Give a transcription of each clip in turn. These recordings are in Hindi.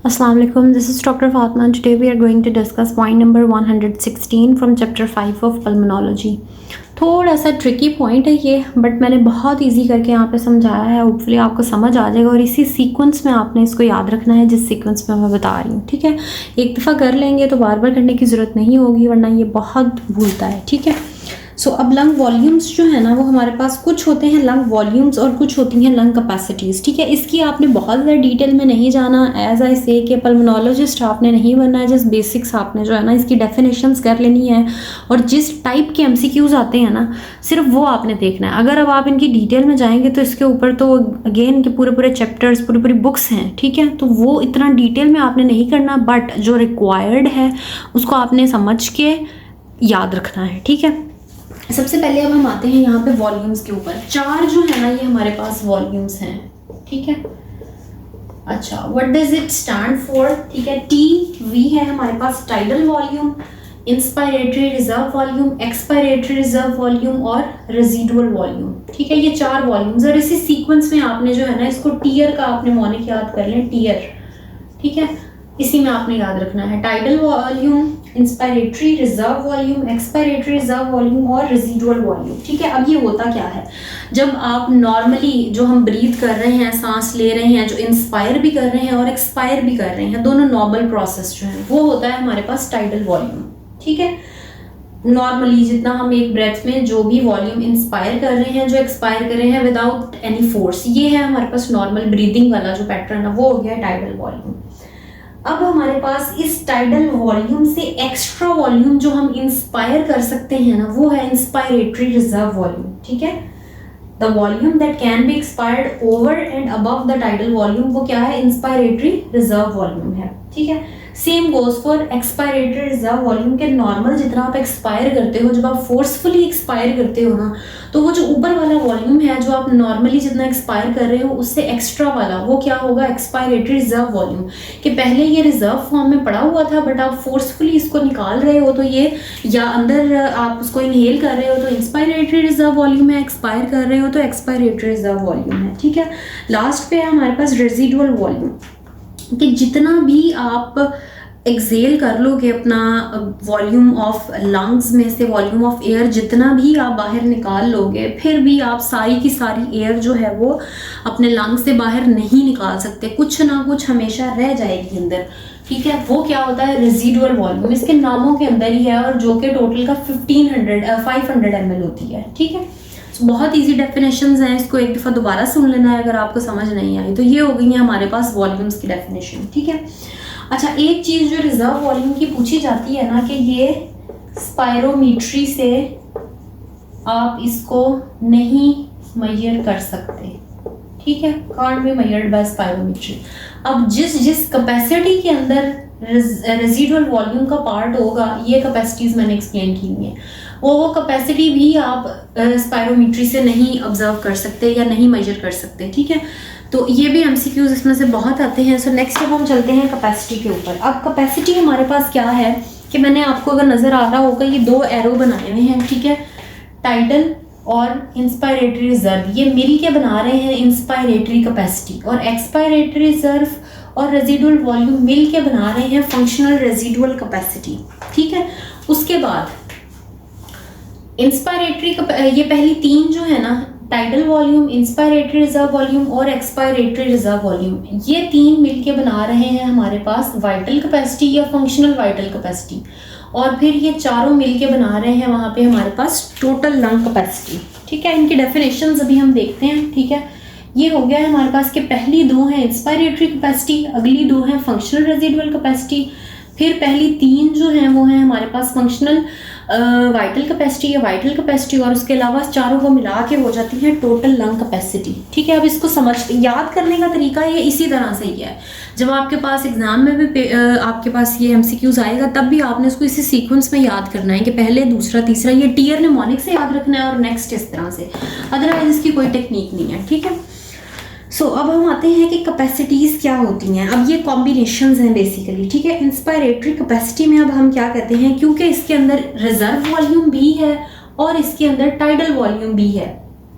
Assalamu alaikum, this is Dr. Fatma and today we are going to discuss point number 116 from chapter 5 of pulmonology. थोड़ा सा ट्रिकी पॉइंट है ये, बट मैंने बहुत इजी करके यहाँ पे समझाया है. होपफुली आपको समझ आ जाएगा और इसी सीक्वेंस में आपने इसको याद रखना है जिस सीक्वेंस में मैं बता रही हूँ. ठीक है, एक दफ़ा कर लेंगे तो बार बार करने की ज़रूरत नहीं होगी, वरना ये बहुत भूलता है. ठीक है, सो अब लंग वॉल्यूम्स जो है ना वो हमारे पास कुछ होते हैं लंग वॉल्यूम्स और कुछ होती हैं लंग कैपेसिटीज़. ठीक है, इसकी आपने बहुत ज़्यादा डिटेल में नहीं जाना. एज आई से कि पल्मोनोलॉजिस्ट आपने नहीं बनना है, जस्ट बेसिक्स आपने जो है ना इसकी डेफिनेशंस कर लेनी है और जिस टाइप के एमसीक्यूज आते हैं ना सिर्फ वो आपने देखना है. अगर अब आप इनकी डिटेल में जाएंगे तो इसके ऊपर तो अगेन के पूरे पूरे चैप्टर्स पूरी पूरी बुक्स हैं. ठीक है, तो वो इतना डिटेल में आपने नहीं करना, बट जो रिक्वायर्ड है उसको आपने समझ के याद रखना है. ठीक है, सबसे पहले अब हम आते हैं यहाँ पे वॉल्यूम्स के ऊपर. चार जो है ना ये हमारे पास वॉल्यूम्स हैं. ठीक है, अच्छा what does it stand for? ठीक है, टी है हमारे पास tidal volume, inspiratory reserve volume, expiratory reserve volume और रेजिडुअल वॉल्यूम. ठीक है, ये चार वॉल्यूम्स और इसी सीक्वेंस में आपने जो है ना इसको टीयर का आपने मॉनिक याद कर लें, टीयर. ठीक है, इसी में आपने याद रखना है tidal volume, inspiratory reserve volume, expiratory reserve volume और रेजिडुअल वॉल्यूम. ठीक है, अब ये होता क्या है, जब आप नॉर्मली जो हम ब्रीथ कर रहे हैं, सांस ले रहे हैं, जो इंस्पायर भी कर रहे हैं और एक्सपायर भी कर रहे हैं, दोनों नॉर्मल प्रोसेस जो है वो होता है हमारे पास टाइडल वॉल्यूम. ठीक है, नॉर्मली जितना हम एक ब्रेथ में जो भी वॉल्यूम इंस्पायर कर रहे हैं, जो एक्सपायर कर रहे हैं विदाउट एनी फोर्स, ये है हमारे पास नॉर्मल ब्रीदिंग वाला जो पैटर्न है, वो हो गया टाइडल वॉल्यूम. अब हमारे पास इस टाइडल वॉल्यूम से एक्स्ट्रा वॉल्यूम जो हम इंस्पायर कर सकते हैं ना वो है इंस्पायरेटरी रिजर्व वॉल्यूम. ठीक है, the volume that can B expired over and above the tidal volume वो क्या है, इंस्पायरेटरी रिजर्व वॉल्यूम है. ठीक है, same goes for expiratory reserve volume के नॉर्मल जितना आप एक्सपायर करते हो, जब आप फोर्सफुली एक्सपायर करते हो ना तो वो जो ऊपर वाला वॉल्यूम है जो आप नॉर्मली जितना एक्सपायर कर रहे हो उससे एक्स्ट्रा वाला वो क्या होगा, एक्सपायरेटरी रिजर्व वॉल्यूम. कि पहले ये रिजर्व फॉर्म में पड़ा हुआ था बट आप फोर्सफुली इसको निकाल रहे हो तो ये, या अंदर आप उसको इनहेल कर रहे हो तो इंस्पायरेटरी रिजर्व वॉल्यूम है, एक्सपायर कर रहे हो तो एक्सपायरेटरी रिजर्व वॉल्यूम है. ठीक है, लास्ट पे है हमारे पास रेजिडुअल वॉल्यूम, कि जितना भी आप एक्सेल कर लोगे अपना वॉल्यूम ऑफ लंग्स में से, वॉल्यूम ऑफ एयर जितना भी आप बाहर निकाल लोगे, फिर भी आप सारी की सारी एयर जो है वो अपने लंग्स से बाहर नहीं निकाल सकते, कुछ ना कुछ हमेशा रह जाएगी अंदर. ठीक है, वो क्या होता है, रेजिडुअल वॉल्यूम. इसके नामों के अंदर ही है और जो कि टोटल का 500 ml होती है. ठीक है, बहुत इजी डेफिनेशंस हैं, इसको एक दफ़ा दोबारा सुन लेना है अगर आपको समझ नहीं आई. तो ये हो गई है हमारे पास वॉल्यूम्स की डेफिनेशन. ठीक है, अच्छा एक चीज़ जो रिजर्व वॉल्यूम की पूछी जाती है ना कि ये स्पायरोमीट्री से आप इसको नहीं मेजर कर सकते. ठीक है, can't be measured by spirometry. अब जिस कैपेसिटी के अंदर रेजिडुअल वॉल्यूम का पार्ट होगा, ये कैपेसिटीज मैंने एक्सप्लेन की हुई है, वो कैपेसिटी भी आप स्पायरोमीट्री से नहीं ऑब्जर्व कर सकते या नहीं मेजर कर सकते. ठीक है, तो ये भी एमसीक्यूज इसमें से बहुत आते हैं. सो नेक्स्ट अब हम चलते हैं कैपेसिटी के ऊपर. अब कैपेसिटी हमारे पास क्या है कि मैंने आपको अगर नज़र आ रहा होगा ये दो एरो बनाए हुए हैं. ठीक है, टाइडल और इंस्पायरेटरी रिजर्व, ये मिल के बना रहे हैं इंस्पायरेटरी कैपेसिटी, और एक्सपायरेटरी रिजर्व और रेजिडुअल वॉल्यूम मिल के बना रहे हैं फंक्शनल रेजिडुअल कैपेसिटी. ठीक है, उसके बाद इंस्पायरेटरी ये पहली तीन जो है ना, tidal volume, inspiratory reserve volume और एक्सपायरेटरी रिजर्व वॉल्यूम, ये तीन मिलके बना रहे हैं हमारे पास वाइटल कैपेसिटी या फंक्शनल वाइटल कैपेसिटी. और फिर ये चारों मिलके बना रहे हैं वहाँ पे हमारे पास टोटल लंग कैपेसिटी. ठीक है, इनकी डेफिनेशंस अभी हम देखते हैं. ठीक है, ये हो गया है हमारे पास कि पहली दो हैं इंस्पायरेटरी कैपेसिटी, अगली दो हैं फंक्शनल रेजिडुअल कैपेसिटी, फिर पहली तीन जो हैं वो हैं हमारे पास फंक्शनल वाइटल कैपेसिटी या वाइटल कैपेसिटी, और उसके अलावा चारों को मिला के हो जाती है टोटल लंग कैपेसिटी. ठीक है, अब इसको याद करने का तरीका ये इसी तरह से ही है. जब आपके पास एग्जाम में भी आपके पास ये एमसीक्यूज आएगा तब भी आपने इसको इसी सीक्वेंस में याद करना है कि पहले दूसरा तीसरा, ये टीयर निमोनिक से याद रखना है और नेक्स्ट इस तरह से, अदरवाइज इसकी कोई टेक्निक नहीं है. ठीक है, अब हम आते हैं कि कैपेसिटीज़ क्या होती हैं. अब ये कॉम्बिनेशंस हैं बेसिकली. ठीक है, इंस्पायरेटरी कैपेसिटी में अब हम क्या कहते हैं, क्योंकि इसके अंदर रिजर्व वॉल्यूम भी है और इसके अंदर टाइडल वॉल्यूम भी है,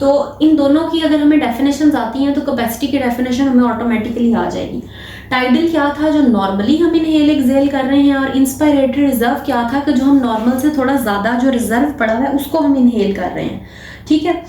तो इन दोनों की अगर हमें डेफिनेशंस आती हैं तो कैपेसिटी की डेफिनेशन हमें ऑटोमेटिकली आ जाएगी. टाइडल क्या था, जो नॉर्मली हम इनहेल एक्सहेल कर रहे हैं, और इंस्पायरेटरी रिजर्व क्या था कि जो हम नॉर्मल से थोड़ा ज़्यादा जो रिजर्व पड़ा हुआ है उसको हम इनहेल कर रहे हैं, ठीक है।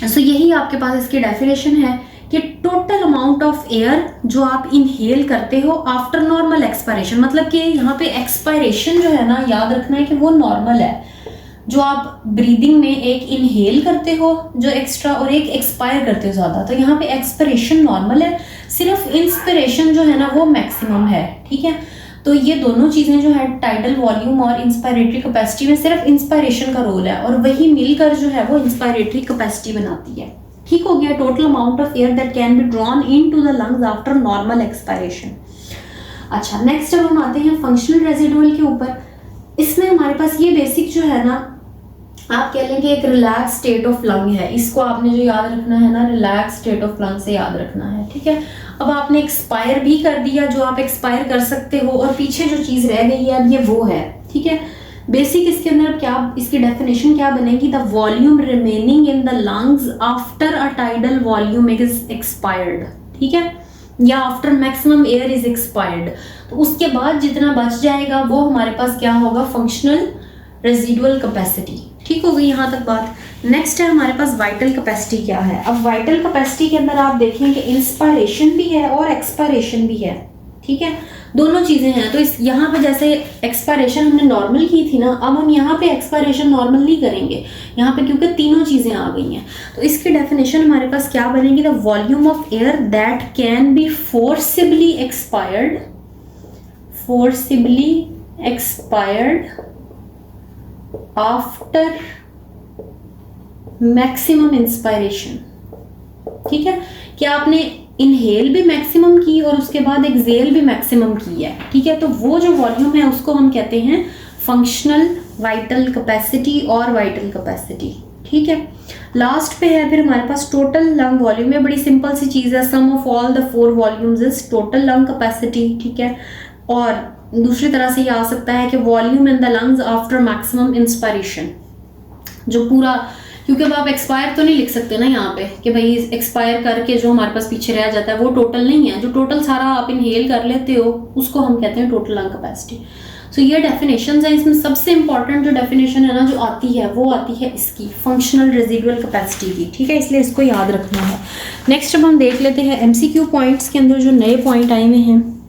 सो यही आपके पास इसकी डेफिनेशन है कि टोटल अमाउंट ऑफ एयर जो आप इनहेल करते हो आफ्टर नॉर्मल एक्सपायरेशन, मतलब कि यहाँ पे एक्सपायरेशन जो है ना, याद रखना है कि वो नॉर्मल है। जो आप ब्रीदिंग में एक इनहेल करते हो जो एक्स्ट्रा, और एक एक्सपायर करते हो ज़्यादा, तो यहाँ पे एक्सपायरेशन नॉर्मल है, सिर्फ इंस्पिरेशन जो है ना वो मैक्सिमम है, ठीक है। तो ये दोनों चीज़ें जो है टाइडल वॉल्यूम और इंस्पायरेटरी कैपेसिटी में सिर्फ इंस्पायरेशन का रोल है, और वही मिलकर जो है वो इंस्पायरेटरी कैपेसिटी बनाती है, ठीक हो गया। Total amount of air that can be drawn into the lungs after normal expiration. अच्छा, नेक्स्ट अब हम आते हैं फंक्शनल रेजिडुअल के ऊपर। इसमें हमारे पास ये बेसिक जो है ना, आप कह लेंगे एक रिलैक्स स्टेट ऑफ लंग है, इसको आपने जो याद रखना है ना, रिलैक्स स्टेट ऑफ लंग से याद रखना है, ठीक है। अब आपने एक्सपायर भी कर दिया जो आप एक्सपायर कर सकते हो, और पीछे जो चीज़ रह गई है अब ये वो है, ठीक है। बेसिक इसके अंदर क्या, इसकी डेफिनेशन क्या बनेगी, the volume remaining in the lungs after a tidal volume is expired, ठीक है, या after maximum air is expired. तो उसके बाद जितना बच जाएगा वो हमारे पास क्या होगा, फंक्शनल रेजिडुअल कैपेसिटी, ठीक हो गई यहाँ तक बात। नेक्स्ट है हमारे पास वाइटल कैपेसिटी क्या है। अब वाइटल कैपेसिटी के अंदर आप देखें कि इंस्पायरेशन भी है और एक्सपायरेशन भी है, ठीक है, दोनों चीज़ें हैं। तो इस यहाँ पे जैसे एक्सपायरेशन हमने नॉर्मल की थी ना, अब हम यहाँ पे एक्सपायरेशन नॉर्मल नहीं करेंगे यहाँ पे, क्योंकि तीनों चीज़ें आ गई हैं। तो इसकी डेफिनेशन हमारे पास क्या बनेगी, the volume of air that can B forcibly expired after maximum inspiration, ठीक है, कि आपने इनहेल भी मैक्सिमम की और उसके बाद एक्सहेल भी मैक्सिमम की है, ठीक है। तो वो जो वॉल्यूम है उसको हम कहते हैं फंक्शनल वाइटल कैपेसिटी और वाइटल कैपेसिटी, ठीक है। लास्ट पे है फिर हमारे पास टोटल लंग वॉल्यूम है, बड़ी सिंपल सी चीज़ है, sum of all the 4 volumes is total lung capacity, ठीक है। और दूसरी तरह से ये आ सकता है कि volume in the lungs after maximum inspiration, जो पूरा, क्योंकि अब आप एक्सपायर तो नहीं लिख सकते ना यहाँ पे कि भाई एक्सपायर करके जो हमारे पास पीछे रह जाता है वो टोटल नहीं है, जो टोटल सारा आप इनहेल कर लेते हो उसको हम कहते हैं टोटल लंग कैपेसिटी। सो ये डेफिनेशंस हैं, इसमें सबसे इंपॉर्टेंट जो डेफिनेशन है ना जो आती है वो आती है इसकी फंक्शनल रेजिडुअल कैपेसिटी की, ठीक है, इसलिए इसको याद रखना है। नेक्स्ट अब हम देख लेते हैं MCQ पॉइंट्स के अंदर जो नए पॉइंट आए हुए हैं।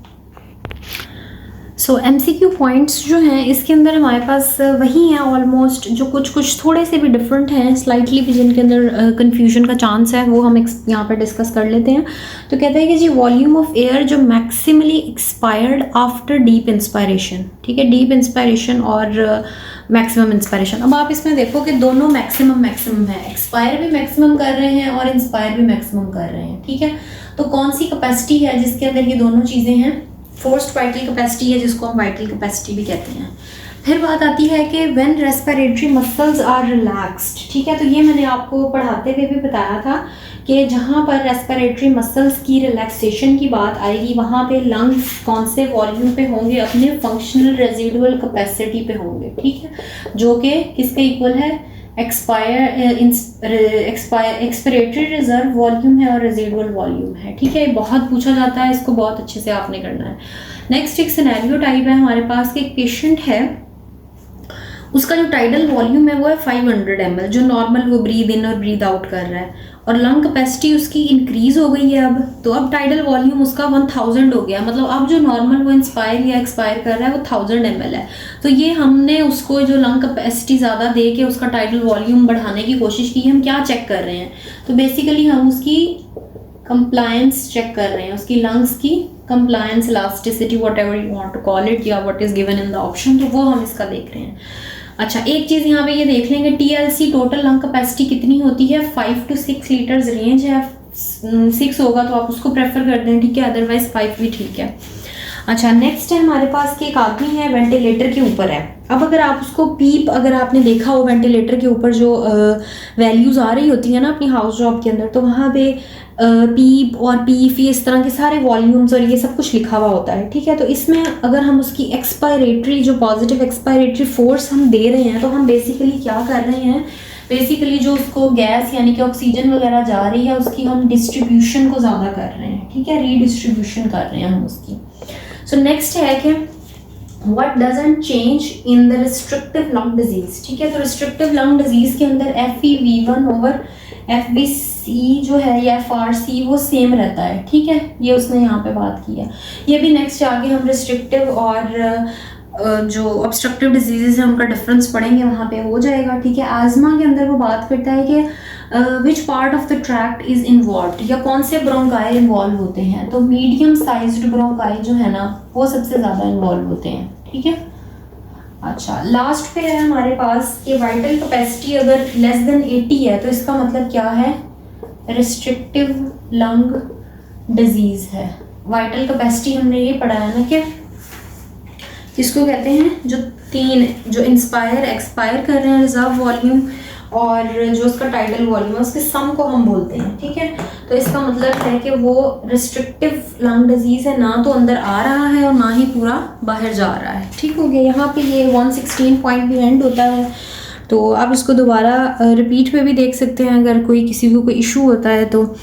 सो MCQ पॉइंट्स जो हैं इसके अंदर हमारे पास वही हैं ऑलमोस्ट, जो कुछ थोड़े से भी डिफरेंट हैं स्लाइटली भी, जिनके अंदर कन्फ्यूजन का चांस है, वो हम यहाँ पर डिस्कस कर लेते हैं। तो कहते हैं कि जी वॉल्यूम ऑफ एयर जो maximally expired after deep inspiration, ठीक है, डीप इंस्पायरेशन और मैक्सिमम इंस्पायरेशन। अब आप इसमें देखो कि दोनों मैक्सिमम है, एक्सपायर भी मैक्सिमम कर रहे हैं और इंस्पायर भी मैक्सिमम कर रहे हैं, ठीक है। तो कौन सी कैपेसिटी है जिसके अंदर ये दोनों चीज़ें हैं, फोर्स्ड वाइटल कैपेसिटी है, जिसको हम वाइटल कैपेसिटी भी कहते हैं। फिर बात आती है कि when respiratory muscles are relaxed, ठीक है, तो ये मैंने आपको पढ़ाते हुए भी बताया था कि जहाँ पर रेस्पिरेटरी मसल्स की रिलैक्सेशन की बात आएगी वहाँ पे लंग्स कौन से वॉल्यूम पे होंगे, अपने फंक्शनल रेजिडुअल कैपेसिटी पे होंगे, ठीक है, जो कि किसके इक्वल है, एक्सपायरेटरी रिजर्व वॉल्यूम है और रेजिडुअल वॉल्यूम है, ठीक है। बहुत पूछा जाता है, इसको बहुत अच्छे से आपने करना है। नेक्स्ट एक सिनेरियो टाइप है हमारे पास कि एक पेशेंट है, उसका जो टाइडल वॉल्यूम है वो है 500 ml, जो नॉर्मल वो ब्रीद इन और ब्रीद आउट कर रहा है, और लंग कैपेसिटी उसकी इंक्रीज हो गई है अब, तो अब टाइडल वॉल्यूम उसका 1000 हो गया, मतलब अब जो नॉर्मल वो इंस्पायर या एक्सपायर कर रहा है वो 1000 ml है। तो ये हमने उसको जो लंग कैपेसिटी ज़्यादा दे के उसका टाइडल वॉल्यूम बढ़ाने की कोशिश की। हम क्या चेक कर रहे हैं, तो बेसिकली हम उसकी कंप्लायंस चेक कर रहे हैं, उसकी लंग्स की compliance, elasticity, whatever you want to call it, या what is given in the option, तो वो हम इसका देख रहे हैं। अच्छा, एक चीज़ यहाँ पे ये देख लेंगे, TLC टोटल लंग कैपेसिटी कितनी होती है, 5 to 6 लीटर्स रेंज है, 6 होगा तो आप उसको प्रेफर कर दें, ठीक है, अदरवाइज 5 भी ठीक है। अच्छा, नेक्स्ट है हमारे पास कि एक आदमी है वेंटिलेटर के ऊपर है। अब अगर आप उसको पीप, अगर आपने देखा हो वेंटिलेटर के ऊपर जो वैल्यूज़ आ रही होती है ना अपनी हाउस जॉब के अंदर, तो वहाँ पे पीप और पीफी इस तरह के सारे वॉल्यूम्स और ये सब कुछ लिखा हुआ होता है, ठीक है। तो इसमें अगर हम उसकी एक्सपायरेटरी जो पॉजिटिव एक्सपायरेटरी फोर्स हम दे रहे हैं, तो हम बेसिकली क्या कर रहे हैं, बेसिकली जो उसको गैस यानी कि ऑक्सीजन वगैरह जा रही है उसकी हम डिस्ट्रीब्यूशन को ज़्यादा कर रहे हैं, ठीक है, रीडिस्ट्रीब्यूशन कर रहे हैं हम उसकी। सो नेक्स्ट है कि what doesn't change in the restrictive lung disease, ठीक है। तो रिस्ट्रिक्टिव लंग डिजीज के अंदर FeV1 ओवर FVC जो है या FRC वो सेम रहता है, ठीक है, ये उसने यहाँ पे बात की है। ये भी नेक्स्ट आगे हम रिस्ट्रिक्टिव और जो ऑब्स्ट्रक्टिव डिजीज़ है उनका डिफरेंस पढ़ेंगे, वहाँ पे हो जाएगा, ठीक है। आज़मा के अंदर वो बात करता है कि which part of the tract is involve, या कौन से ब्रोंकाई इन्वॉल्व होते हैं। तो मीडियम साइज्ड ब्रोंकाई जो है ना वो सबसे ज़्यादा इन्वॉल्व होते हैं, ठीक है। अच्छा, लास्ट पे है हमारे पास कि वाइटल कैपेसिटी अगर लेस देन 80 है तो इसका मतलब क्या है, रिस्ट्रिक्टिव लंग डिजीज़ है। वाइटल कैपेसिटी हमने ये पढ़ा है ना कि इसको कहते हैं जो तीन, जो इंस्पायर एक्सपायर कर रहे हैं, रिजर्व वॉल्यूम और जो उसका टाइडल वॉल्यूम है, उसके सम को हम बोलते हैं, ठीक है। तो इसका मतलब है कि वो रिस्ट्रिक्टिव लंग डिजीज़ है, ना तो अंदर आ रहा है और ना ही पूरा बाहर जा रहा है, ठीक हो गया। यहाँ पे ये 116 पॉइंट भी एंड होता है, तो आप इसको दोबारा रिपीट पे भी देख सकते हैं अगर किसी को कोई इशू होता है तो।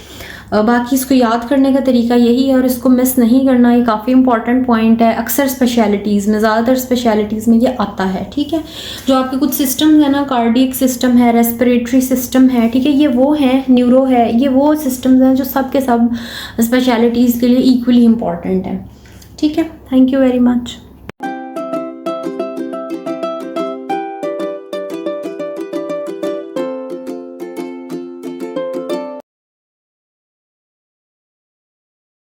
बाकी इसको याद करने का तरीका यही है और इसको मिस नहीं करना, ये काफ़ी इंपॉर्टेंट पॉइंट है। अक्सर स्पेशलिटीज़ में, ज़्यादातर स्पेशलिटीज़ में ये आता है, ठीक है। जो आपके कुछ सिस्टम है ना, कार्डियक सिस्टम है, रेस्पिरेटरी सिस्टम है, ठीक है, ये वो हैं, न्यूरो है, ये वो सिस्टम्स हैं जो सब के सब स्पेशलिटीज़ के लिए इक्वली इम्पॉर्टेंट है, ठीक है। Thank you very much.